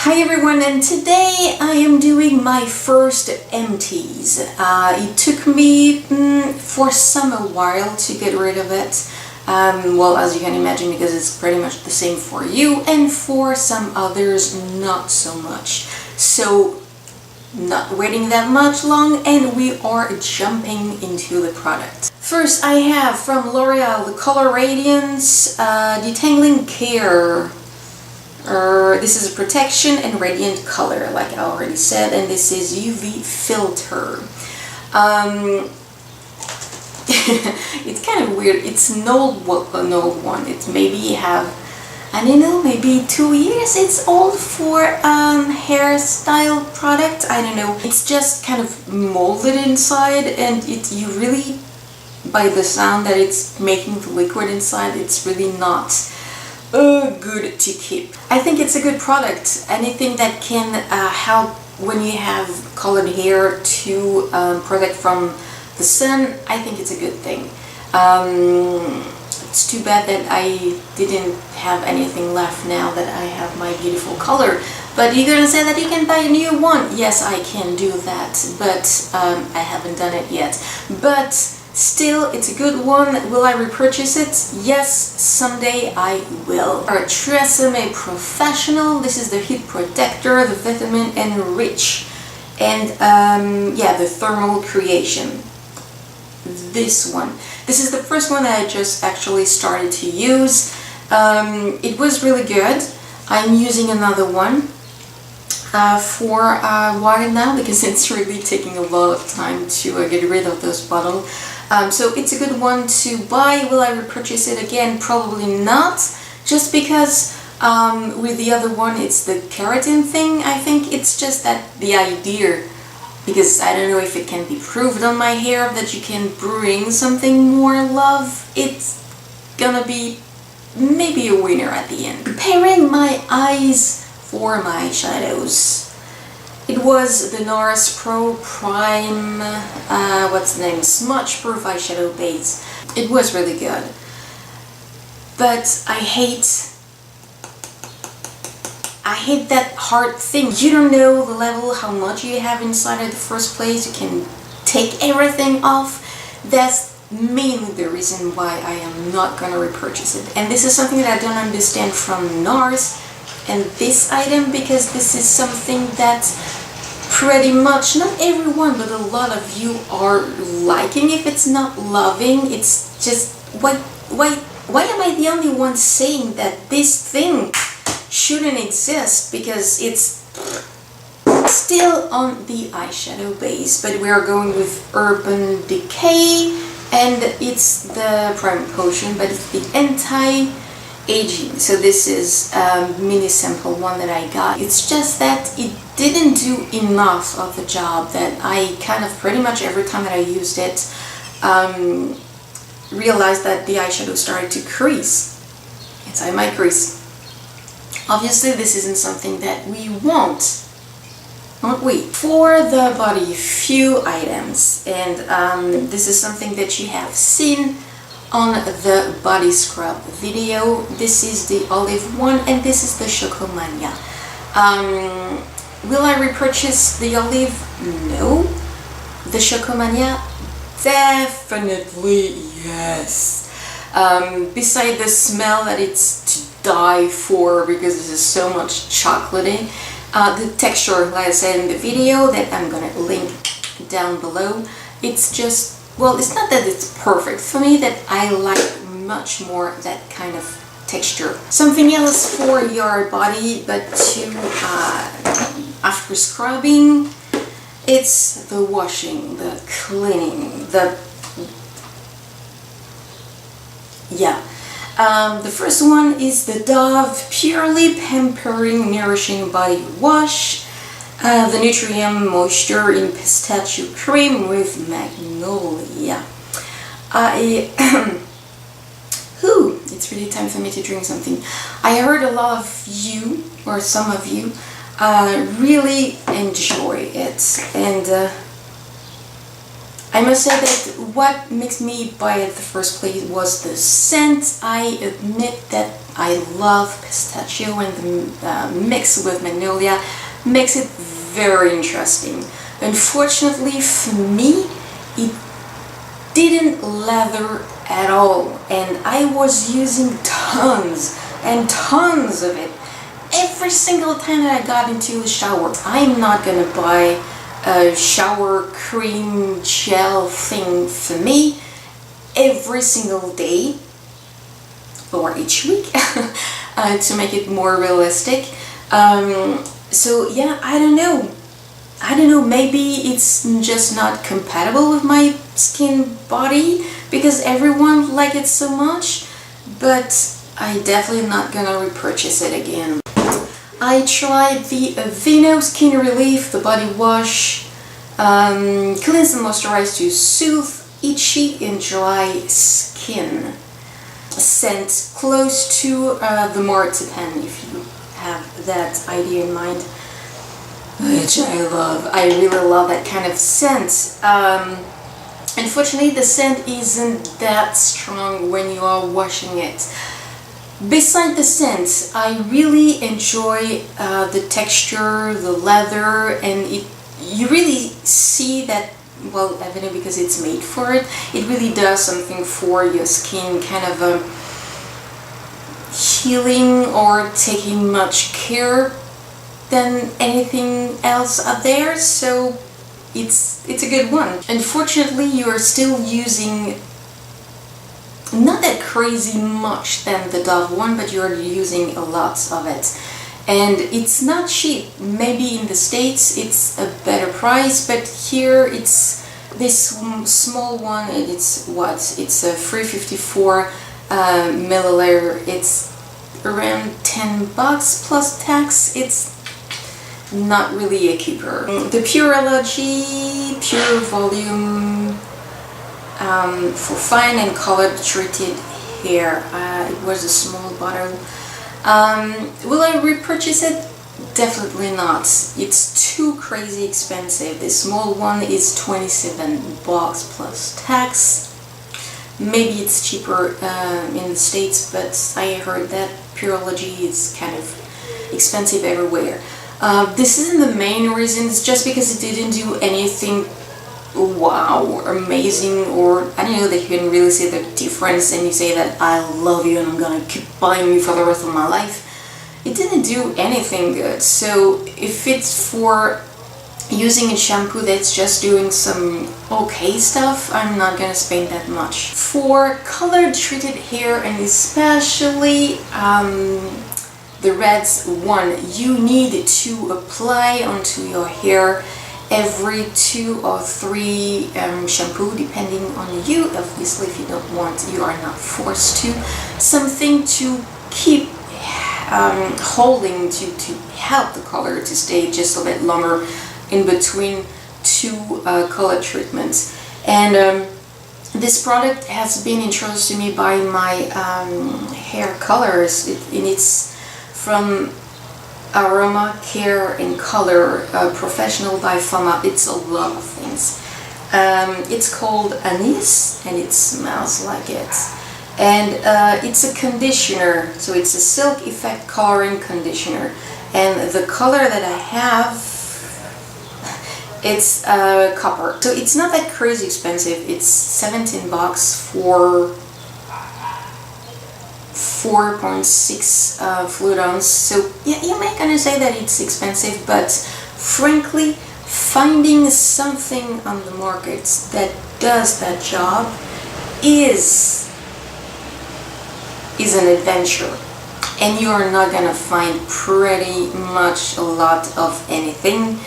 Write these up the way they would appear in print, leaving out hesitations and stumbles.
Hi everyone, and today I am doing my first empties. It took me for a while to get rid of it. Well, as you can imagine, because it's pretty much the same for you, and for some others not so much. So not waiting that much long, and we are jumping into the product. First I have from L'Oreal the Color Radiance Detangling Care. This is a protection and radiant color, like I already said, and this is UV filter. It's kind of weird. It's an old one. It's maybe I don't know, maybe 2 years. It's old for hairstyle product. I don't know. It's just kind of molded inside, and you really, by the sound that it's making the liquid inside, it's really not good to keep. I think it's a good product. Anything that can help when you have colored hair to protect from the sun, I think it's a good thing. It's too bad that I didn't have anything left now that I have my beautiful color. But you're gonna say that you can buy a new one. Yes, I can do that, but I haven't done it yet. But still, it's a good one. Will I repurchase it? Yes, someday I will. Our Tresemme Professional. This is the heat protector, the vitamin enrich, and yeah, the thermal creation. This one. This is the first one that I just actually started to use. It was really good. I'm using another one for a while now because it's really taking a lot of time to get rid of those bottles. So it's a good one to buy. Will I repurchase it again? Probably not. Just because with the other one it's the keratin thing. I think it's just that the idea, because I don't know if it can be proved on my hair that you can bring something more love. It's gonna be maybe a winner at the end. Preparing my eyes for my shadows. It was the NARS Pro Prime, what's the name, Smudge Proof Eyeshadow Base. It was really good. But I hate that hard thing. You don't know the level, how much you have inside in the first place. You can take everything off. That's mainly the reason why I am not gonna repurchase it. And this is something that I don't understand from NARS and this item, because this is something that pretty much, not everyone, but a lot of you are liking. If it's not loving, it's just, why am I the only one saying that this thing shouldn't exist? Because it's still on the eyeshadow base, but we are going with Urban Decay, and it's the Prime Potion, but it's the anti-aging. So this is a mini sample one that I got. It's just that it didn't do enough of the job, that I kind of pretty much every time that I used it realized that the eyeshadow started to crease inside my crease. Obviously this isn't something that we want, aren't we? For the body, few items, and this is something that you have seen on the body scrub video. This is the olive one, and this is the Chocomania. Will I repurchase the olive? No. The Chocomania? Definitely yes. Beside the smell that it's to die for, because this is so much chocolatey. The texture, like I said in the video that I'm gonna link down below, it's just, well, it's not that it's perfect for me, that I like much more that kind of texture. Something else for your body, but to after scrubbing, it's the washing, the cleaning, the the first one is the Dove Purely Pampering Nourishing Body Wash, the Nutrient Moisture in Pistachio Cream with Magnolia. It's really time for me to drink something. I heard a lot of you, or some of you, really enjoy it, and I must say that what makes me buy it in the first place was the scent. I admit that I love pistachio, and the mix with magnolia makes it very interesting. Unfortunately for me, it didn't lather at all, and I was using tons and tons of it every single time that I got into the shower. I'm not gonna buy a shower cream gel thing for me every single day or each week to make it more realistic. So yeah, I don't know, maybe it's just not compatible with my skin body because everyone liked it so much, but I definitely not gonna repurchase it again. I tried the Aveeno Skin Relief, the body wash, cleanse and moisturize to soothe itchy and dry skin. Scent close to the marzipan, if you have that idea in mind, which I love. I really love that kind of scent. Unfortunately, the scent isn't that strong when you are washing it. Beside the scent, I really enjoy the texture, the leather, and you really see that, well, Aveeno, because it's made for it, it really does something for your skin, kind of healing or taking much care than anything else out there, so it's a good one. Unfortunately, you are still using not that crazy much than the Dove one, but you're using a lot of it. And it's not cheap. Maybe in the States it's a better price, but here it's this small one, and it's what? It's a 354 milliliter. It's around $10 plus tax. It's not really a keeper. The Pure Allergy Pure Volume for fine and color treated hair. It was a small bottle. Will I repurchase it? Definitely not. It's too crazy expensive. The small one is $27 plus tax. Maybe it's cheaper in the States, but I heard that Pure Allergy is kind of expensive everywhere. This isn't the main reason, it's just because it didn't do anything wow, amazing, or I don't know, that you can really see the difference and you say that I love you and I'm gonna keep buying you for the rest of my life. It didn't do anything good. So if it's for using a shampoo that's just doing some okay stuff, I'm not gonna spend that much. For color treated hair, and especially the Reds one, you need to apply onto your hair every 2 or 3 shampoo, depending on you. Obviously, if you don't want, you are not forced to. Something to keep holding, to help the color to stay just a bit longer in between 2 color treatments. And this product has been introduced to me by my hair colorist, and it's from Aroma Care and Color Professional by Fama. It's a lot of things. It's called Anise, and it smells like it. And it's a conditioner, so it's a Silk Effect coloring conditioner. And the color that I have, it's copper. So it's not that crazy expensive. It's $17 for 4.6 fluid ounce. So yeah, you may kind of say that it's expensive, but frankly, finding something on the market that does that job is an adventure, and you are not gonna find pretty much a lot of anything.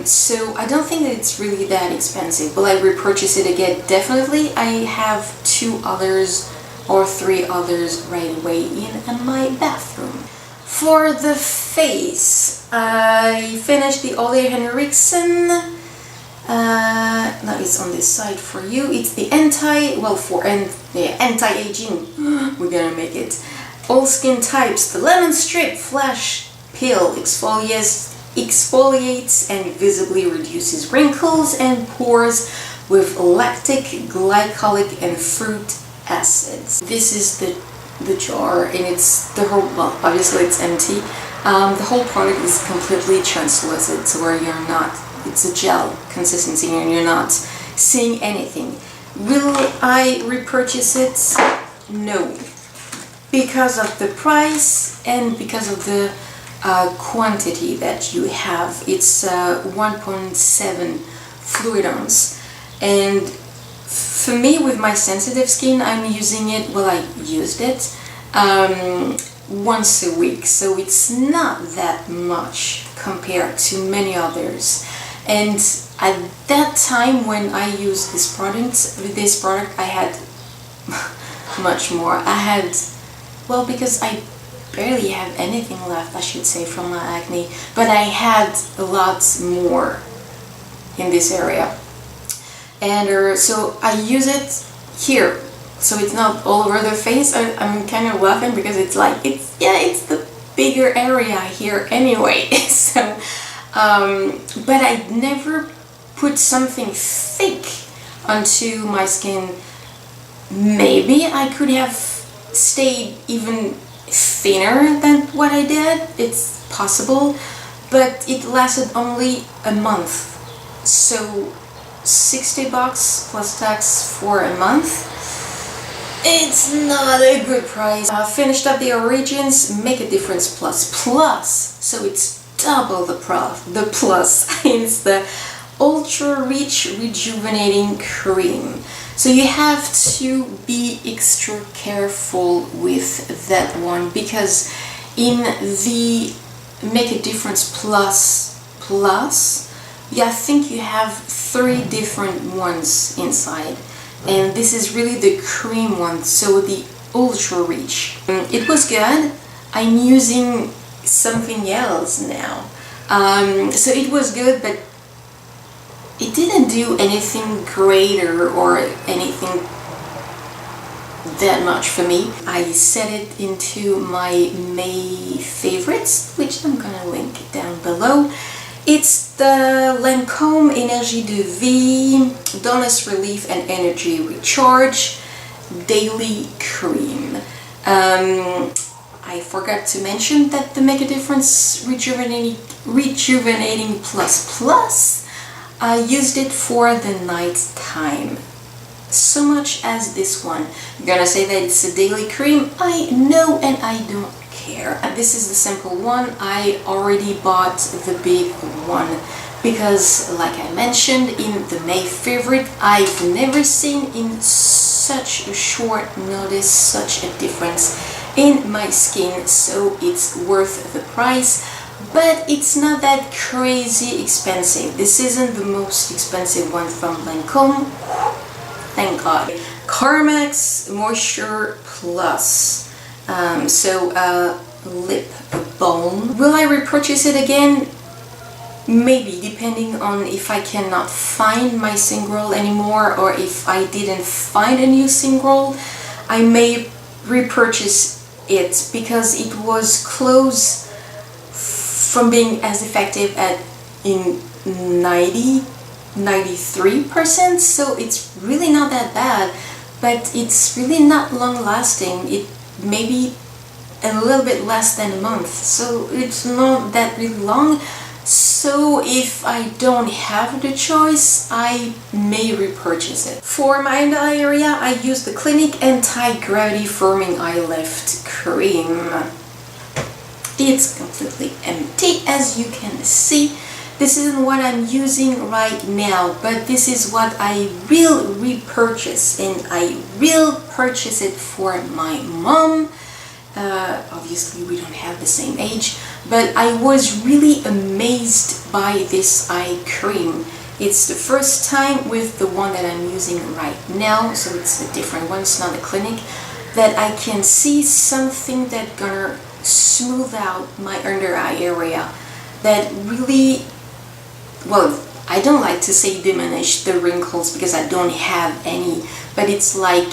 So I don't think that it's really that expensive. Will I repurchase it again? Definitely. I have 2 others or 3 others right away in my bathroom. For the face, I finished the Ole Henriksen. Now it's on this side for you. It's the anti-aging. We're gonna make it. All skin types. The Lemon Strip Flash Peel exfoliates and visibly reduces wrinkles and pores with lactic, glycolic and fruit acids. This is the jar, and it's the whole, well, obviously it's empty. The whole product is completely translucent, so where you're not, it's a gel consistency and you're not seeing anything. Will I repurchase it? No. Because of the price and because of the quantity that you have. It's 1.7 fluid ounce, and for me, with my sensitive skin, I'm using it, well, I used it once a week, so it's not that much compared to many others. And at that time when I used this product, I had much more. I had, well, because I barely have anything left, I should say, from my acne, but I had lots more in this area. And so I use it here, so it's not all over the face. I'm kind of laughing because it's like, it's the bigger area here anyway. So but I never put something thick onto my skin. Maybe I could have stayed even thinner than what I did, it's possible, but it lasted only a month. So $60 plus tax for a month, it's not a good price. Finished up the Origins Make a Difference Plus, so it's double the plus. It's the Ultra Rich Rejuvenating Cream. So you have to be extra careful with that one, because in the Make a Difference Plus, I think you have 3 different ones inside, and this is really the cream one, so the Ultra Rich. It was good. I'm using something else now, so it was good, but it didn't do anything greater or anything that much for me. I set it into my May favorites, which I'm gonna link down below. It's the Lancôme Énergie de Vie Dullness Relief and Energy Recharge Daily Cream. I forgot to mention that the Make a Difference Rejuvenating Plus, I used it for the night time. So much as this one. I'm gonna say that it's a daily cream. I know, and I don't care. This is the simple one. I already bought the big one because, like I mentioned in the May favorite, I've never seen in such a short notice such a difference in my skin, so it's worth the price. But it's not that crazy expensive. This isn't the most expensive one from Lancôme, thank God. Carmex Moisture Plus, lip balm. Will I repurchase it again? Maybe, depending on if I cannot find my Syngrel anymore, or if I didn't find a new Syngrel, I may repurchase it, because it was close from being as effective in 93%, so it's really not that bad, but it's really not long lasting. It may be a little bit less than a month, so it's not that really long. So if I don't have the choice, I may repurchase it. For my under eye area, I use the Clinique Anti-Gravity Firming Eye Lift Cream. It's completely empty, as you can see. This isn't what I'm using right now, but this is what I will repurchase, and I will purchase it for my mom. Obviously we don't have the same age, but I was really amazed by this eye cream. It's the first time with the one that I'm using right now, so it's a different one, it's not a Clinique, that I can see something that gonna smooth out my under eye area, that really, well, I don't like to say diminish the wrinkles because I don't have any, but it's like,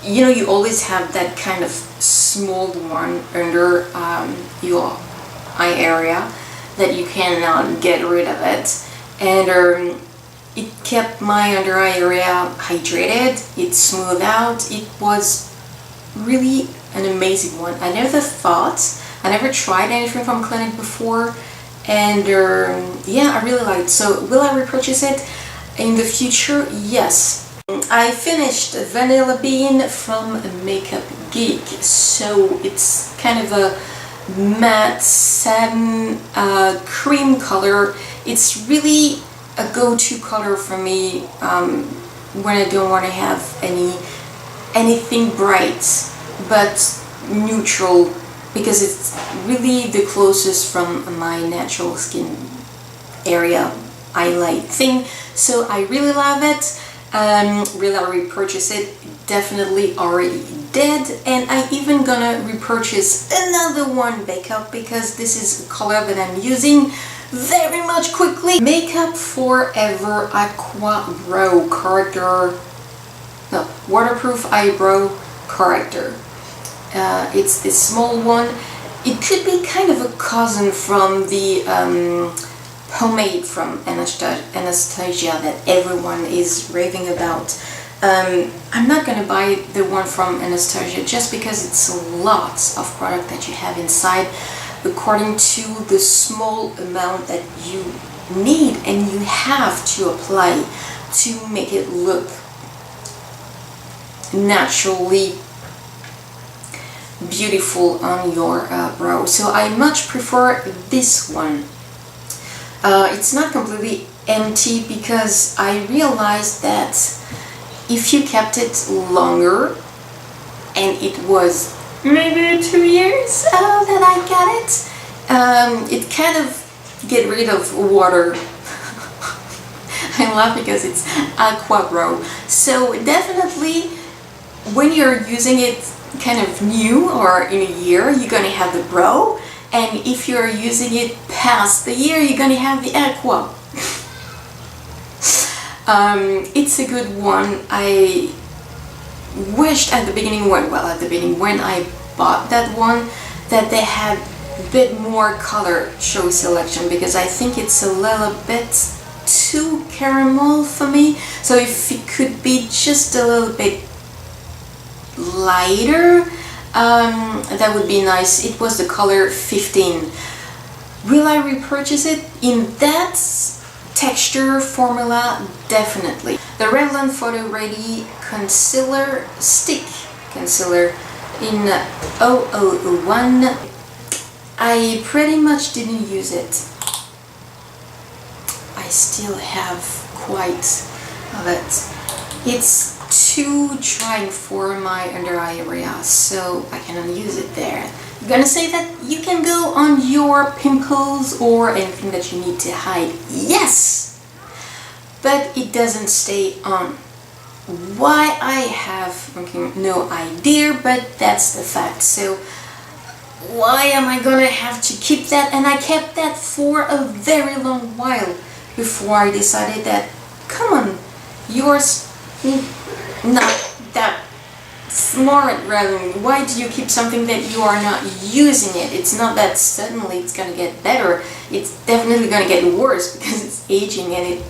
you know, you always have that kind of small one under your eye area that you cannot get rid of it, and it kept my under eye area hydrated, it smoothed out. It was really an amazing one. I never tried anything from Clinique before, and yeah, I really liked it. So will I repurchase it in the future? Yes. I finished Vanilla Bean from MakeUpGeek. So it's kind of a matte satin cream color. It's really a go-to color for me when I don't want to have anything bright, but neutral, because it's really the closest from my natural skin area highlight thing. So I really love it. Will I repurchase it? Definitely already did, and I even gonna repurchase another one makeup, because this is a color that I'm using very much quickly. Makeup Forever Aqua Brow Corrector, no, waterproof eyebrow corrector. It's this small one. It could be kind of a cousin from the pomade from Anastasia that everyone is raving about. I'm not gonna buy the one from Anastasia just because it's lots of product that you have inside according to the small amount that you need and you have to apply to make it look naturally beautiful on your brow. So I much prefer this one. It's not completely empty because I realized that if you kept it longer, and it was maybe 2 years that I got it, it kind of get rid of water. I laugh because it's Aqua Brow. So definitely when you're using it kind of new or in a year, you're gonna have the brow, and if you're using it past the year, you're gonna have the Aqua. It's a good one. I wished at the beginning, when I bought that one, that they had a bit more color choice selection, because I think it's a little bit too caramel for me. So if it could be just a little bit lighter, that would be nice. It was the color 15. Will I repurchase it in that texture formula? Definitely. The Revlon Photo Ready Concealer Stick Concealer in 001. I pretty much didn't use it. I still have quite of it. It's too drying for my under eye area, so I cannot use it there. I'm gonna say that you can go on your pimples or anything that you need to hide. Yes! But it doesn't stay on. Why, I have no idea, but that's the fact. So why am I gonna have to keep that? And I kept that for a very long while before I decided that, come on, yours not that smart, Revin. Why do you keep something that you are not using it? It's not that suddenly it's gonna get better. It's definitely gonna get worse because it's aging, and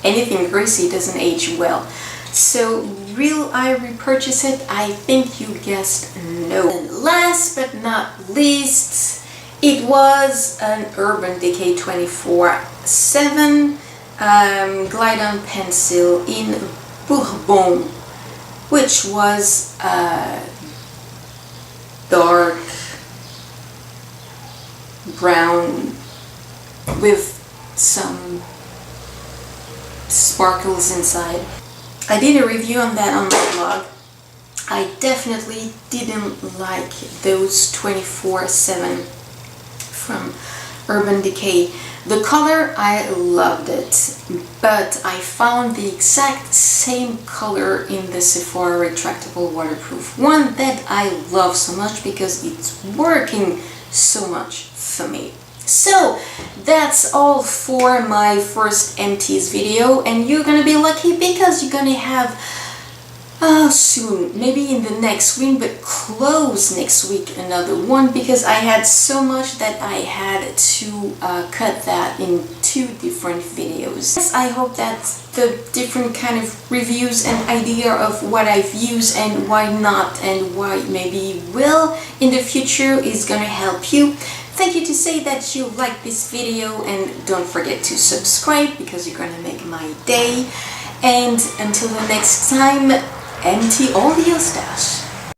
anything greasy doesn't age well. So will I repurchase it? I think you guessed no. And last but not least, it was an Urban Decay 24/7 Glide On Pencil in Bourbon, which was dark brown with some sparkles inside. I did a review on that on my blog. I definitely didn't like those 24/7 from Urban Decay. The color, I loved it, but I found the exact same color in the Sephora retractable waterproof one that I love so much because it's working so much for me. So that's all for my first Empties video, and you're gonna be lucky because you're gonna have soon, maybe in the next week, but close next week, another one, because I had so much that I had to cut that into 2 different videos. Yes, I hope that the different kind of reviews and idea of what I've used and why not and why maybe will in the future is gonna help you. Thank you to say that you liked this video, and don't forget to subscribe because you're gonna make my day. And until the next time, empty all your stash.